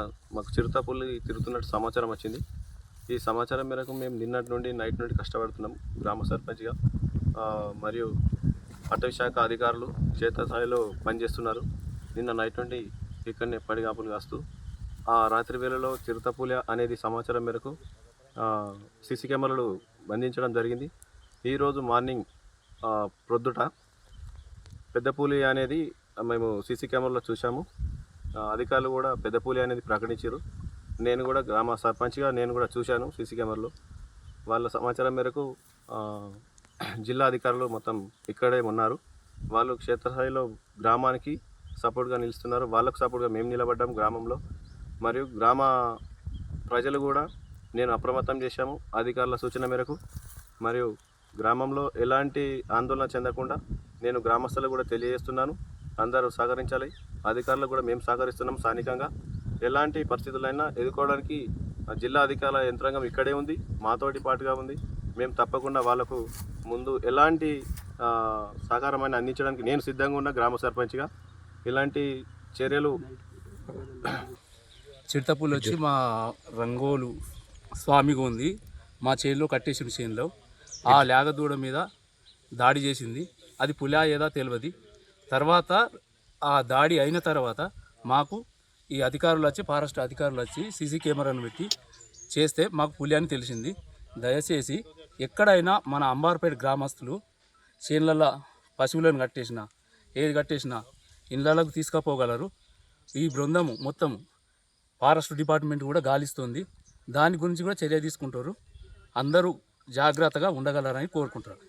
మాకు చిరుతపులి తిరుగుతున్నట్టు సమాచారం వచ్చింది. ఈ సమాచారం మేరకు మేము నిన్నటి నుండి నైట్ నుండి కష్టపడుతున్నాం గ్రామ సర్పంచ్గా. మరియు అటవీ శాఖ అధికారులు క్షేత్రస్థాయిలో పనిచేస్తున్నారు. నిన్న నైట్ నుండి ఇక్కడనే పడిగాపులు కాస్తూ ఆ రాత్రి వేళలో చిరుతపులి అనేది సమాచారం మేరకు సీసీ కెమెరాలు బంధించడం జరిగింది. ఈరోజు మార్నింగ్ ప్రొద్దుట పెద్ద పులి అనేది మేము సీసీ కెమెరాలో చూసాము. అధికారులు కూడా పెద్ద పులి అనేది ప్రకటించారు. నేను కూడా గ్రామ సర్పంచ్గా నేను కూడా చూశాను సీసీ కెమెరాలో. వాళ్ళ సమాచారం మేరకు జిల్లా అధికారులు మొత్తం ఇక్కడే ఉన్నారు. వాళ్ళు క్షేత్రస్థాయిలో గ్రామానికి సపోర్ట్గా నిలుస్తున్నారు. వాళ్ళకు సపోర్ట్గా మేము నిలబడ్డాం గ్రామంలో. మరియు గ్రామ ప్రజలు కూడా నేను అప్రమత్తం చేశాము అధికారుల సూచన మేరకు. మరియు గ్రామంలో ఎలాంటి ఆందోళన చెందకుండా నేను గ్రామస్తులకు కూడా తెలియజేస్తున్నాను. అందరూ సహకరించాలి. అధికారులు కూడా మేము సహకరిస్తున్నాం. స్థానికంగా ఎలాంటి పరిస్థితులైనా ఎదుర్కోవడానికి జిల్లా అధికారుల యంత్రాంగం ఇక్కడే ఉంది, మాతోటి పాటుగా ఉంది. మేము తప్పకుండా వాళ్ళకు ముందు ఎలాంటి సహకారమైన అందించడానికి నేను సిద్ధంగా ఉన్న గ్రామ సర్పంచ్గా. ఇలాంటి చర్యలు చిరుతపులి వచ్చి మా రంగోలు స్వామిగా ఉంది, మా చేనులో కట్టేసిన చేనులో ఆ లేగదూడ మీద దాడి చేసింది. అది పులా ఏదా తెలియదు. తర్వాత ఆ దాడి అయిన తర్వాత మాకు ఈ అధికారులు వచ్చి ఫారెస్ట్ అధికారులు వచ్చి సీసీ కెమెరాను పెట్టి చేస్తే మాకు పులి అని తెలిసింది. దయచేసి ఎక్కడైనా మన అంబార్పేట గ్రామస్తులు చేనులలో పశువులను కట్టేసినా ఏది కట్టేసినా ఇళ్ళకు తీసుకుపోగలరు. ఈ బృందము మొత్తం ఫారెస్ట్ డిపార్ట్మెంట్ కూడా గాలిస్తుంది. దాని గురించి కూడా చర్య తీసుకుంటారు. అందరూ జాగ్రత్తగా ఉండగలరని కోరుకుంటారు.